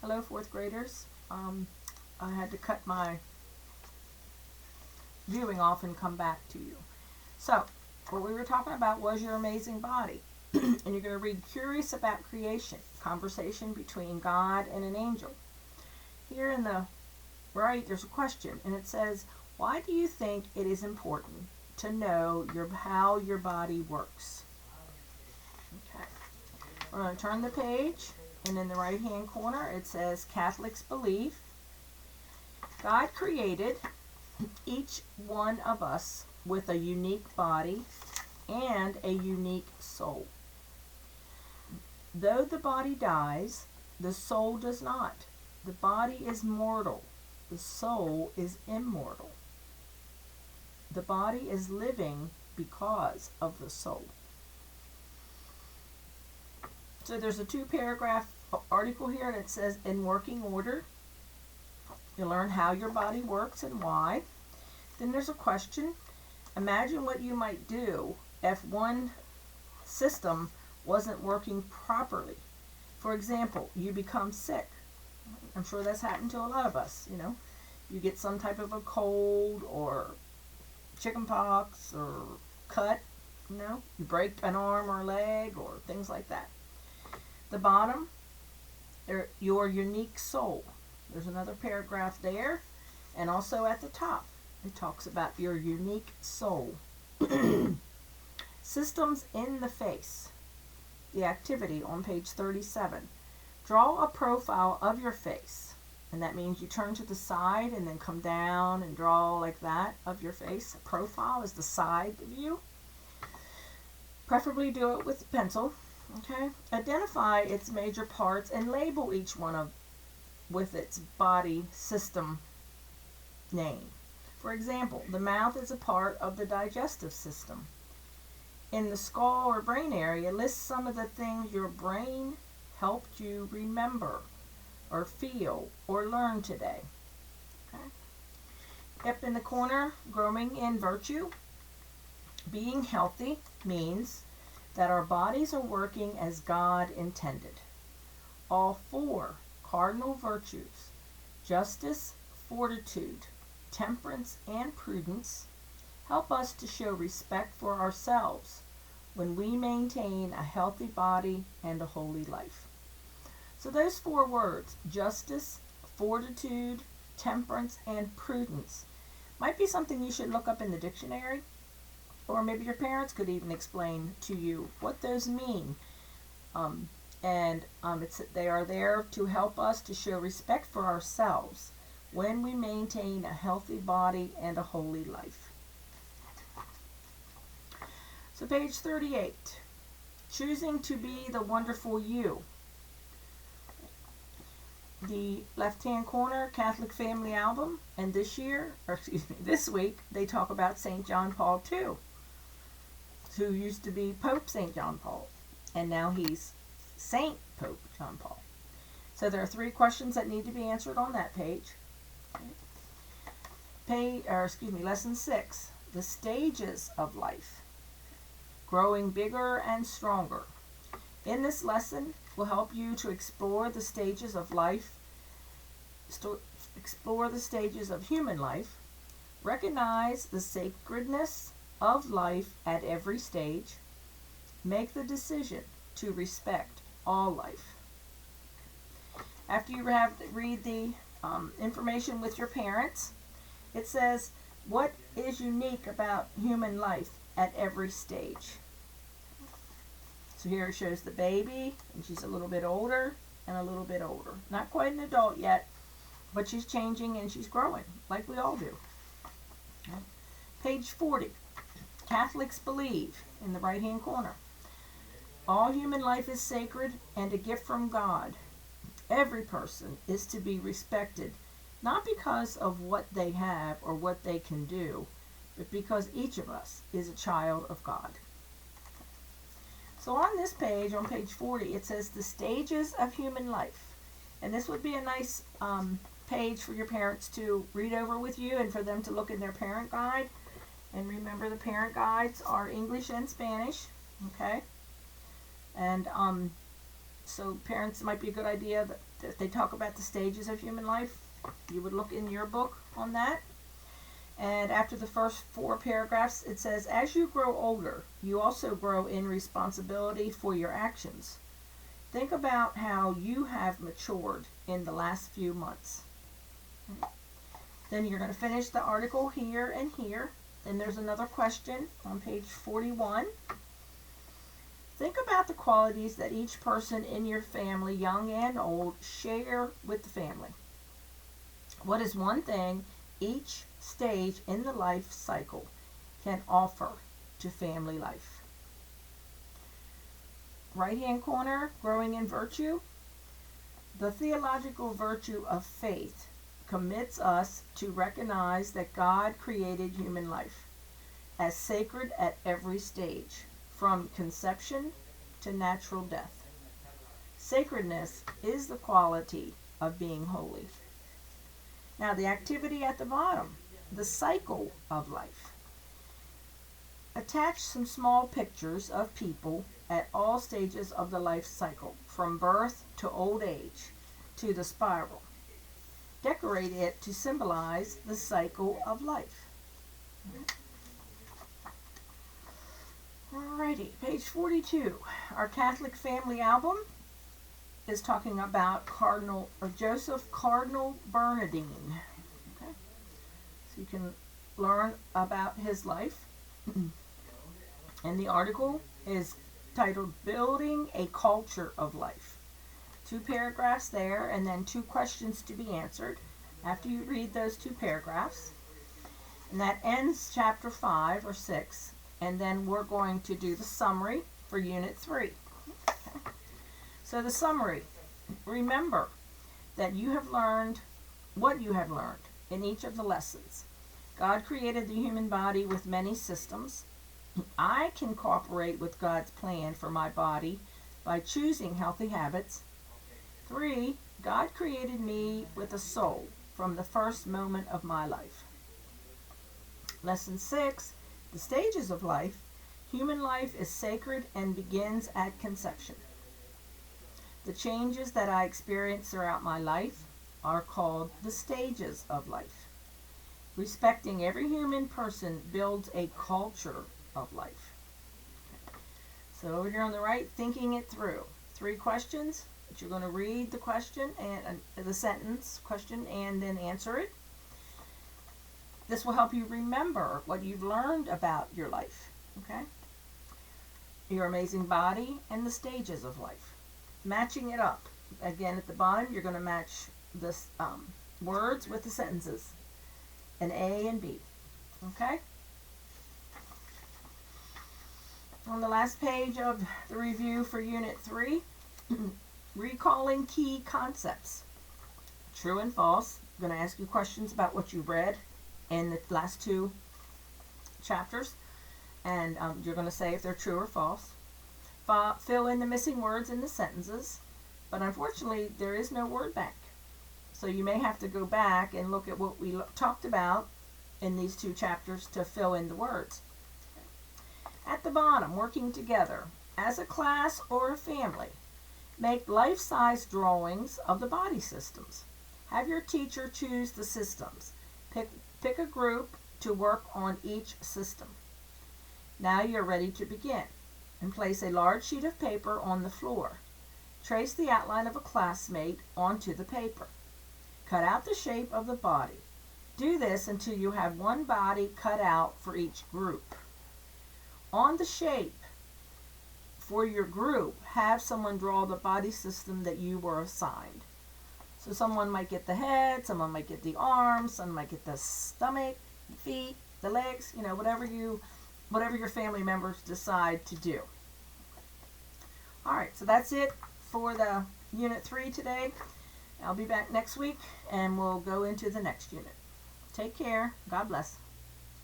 Hello, fourth graders. I had to cut my viewing off and come back to you. So, what we were talking about was your amazing body. And you're going to read Curious About Creation, conversation between God and an angel. Here in the right, there's a question, and it says, why do you think it is important to know how your body works? Okay. We're going to turn the page, and in the right-hand corner, it says, Catholics believe God created each one of us with a unique body and a unique soul. Though the body dies, the soul does not. The body is mortal. The soul is immortal. The body is living because of the soul. So there's a 2-paragraph article here that says, in working order, you learn how your body works and why. Then there's a question. Imagine what you might do if one system wasn't working properly. For example, you become sick. I'm sure that's happened to a lot of us, you know. You get some type of a cold or chicken pox or cut, you know. You break an arm or leg or things like that. The bottom, your unique soul. There's another paragraph there. And also at the top, it talks about your unique soul. Systems in the face. The activity on page 37. Draw a profile of your face. And that means you turn to the side and then come down and draw like that of your face. A profile is the side view. Preferably do it with a pencil. Okay. Identify its major parts and label each one with its body system name. For example, the mouth is a part of the digestive system. In the skull or brain area, list some of the things your brain helped you remember or feel or learn today. Okay. Up in the corner, growing in virtue. Being healthy means that our bodies are working as God intended. All 4 cardinal virtues, justice, fortitude, temperance, and prudence, help us to show respect for ourselves when we maintain a healthy body and a holy life. So those 4 words, justice, fortitude, temperance, and prudence, might be something you should look up in the dictionary, or maybe your parents could even explain to you what those mean. They are there to help us to show respect for ourselves when we maintain a healthy body and a holy life. So page 38, choosing to be the wonderful you. The left-hand corner, Catholic Family Album, and this week, they talk about St. John Paul II, who used to be Pope St. John Paul, and now he's Saint Pope John Paul. So there are 3 questions that need to be answered on that page. Lesson 6, the stages of life. Growing bigger and stronger. In this lesson, will help you to explore the stages of life, explore the stages of human life, recognize the sacredness of life at every stage, make the decision to respect all life. After you read the information with your parents, it says, what is unique about human life at every stage? So here it shows the baby, and she's a little bit older and a little bit older. Not quite an adult yet, but she's changing and she's growing, like we all do. Okay. Page 40, Catholics believe, in the right-hand corner. All human life is sacred and a gift from God. Every person is to be respected, not because of what they have or what they can do, but because each of us is a child of God. So on this page, on page 40, it says the stages of human life. And this would be a nice page for your parents to read over with you and for them to look in their parent guide. And remember, the parent guides are English and Spanish, okay? And So parents, it might be a good idea that if they talk about the stages of human life, you would look in your book on that. And after the first 4 paragraphs, it says, as you grow older, you also grow in responsibility for your actions. Think about how you have matured in the last few months. Then you're going to finish the article here and here. Then there's another question on page 41. Think about the qualities that each person in your family, young and old, share with the family. What is one thing each stage in the life cycle can offer to family life? Right hand corner, growing in virtue. The theological virtue of faith commits us to recognize that God created human life as sacred at every stage, from conception to natural death. Sacredness is the quality of being holy. Now the activity at the bottom, the cycle of life. Attach some small pictures of people at all stages of the life cycle, from birth to old age to the spiral. Decorate it to symbolize the cycle of life. Alrighty, page 42. Our Catholic family album is talking about Joseph Cardinal Bernardin. Okay, so you can learn about his life. And the article is titled Building a Culture of Life. 2 paragraphs there, and then 2 questions to be answered after you read those 2 paragraphs. And that ends chapter 5 or 6, and then we're going to do the summary for unit 3. Okay. So the summary, remember that you have learned what you have learned in each of the lessons. God created the human body with many systems. I can cooperate with God's plan for my body by choosing healthy habits. 3, God created me with a soul from the first moment of my life. Lesson 6, the stages of life. Human life is sacred and begins at conception. The changes that I experience throughout my life are called the stages of life. Respecting every human person builds a culture of life. So over here on the right, thinking it through. 3 questions. But you're going to read the question and the sentence question and then answer it. This will help you remember what you've learned about your life. Okay? Your amazing body and the stages of life. Matching it up. Again, at the bottom, you're going to match the words with the sentences. An A and B. Okay? On the last page of the review for Unit 3, recalling key concepts. True and false. I'm going to ask you questions about what you read in the last 2 chapters, and you're going to say if they're true or false. Fill in the missing words in the sentences, but unfortunately there is no word bank. So you may have to go back and look at what we talked about in these 2 chapters to fill in the words. At the bottom, working together as a class or a family. Make life-size drawings of the body systems. Have your teacher choose the systems. Pick a group to work on each system. Now you're ready to begin. And place a large sheet of paper on the floor. Trace the outline of a classmate onto the paper. Cut out the shape of the body. Do this until you have one body cut out for each group. On the shape for your group, have someone draw the body system that you were assigned. So someone might get the head, someone might get the arms, someone might get the stomach, the feet, the legs, whatever your family members decide to do. Alright, so that's it for the Unit 3 today. I'll be back next week and we'll go into the next unit. Take care. God bless.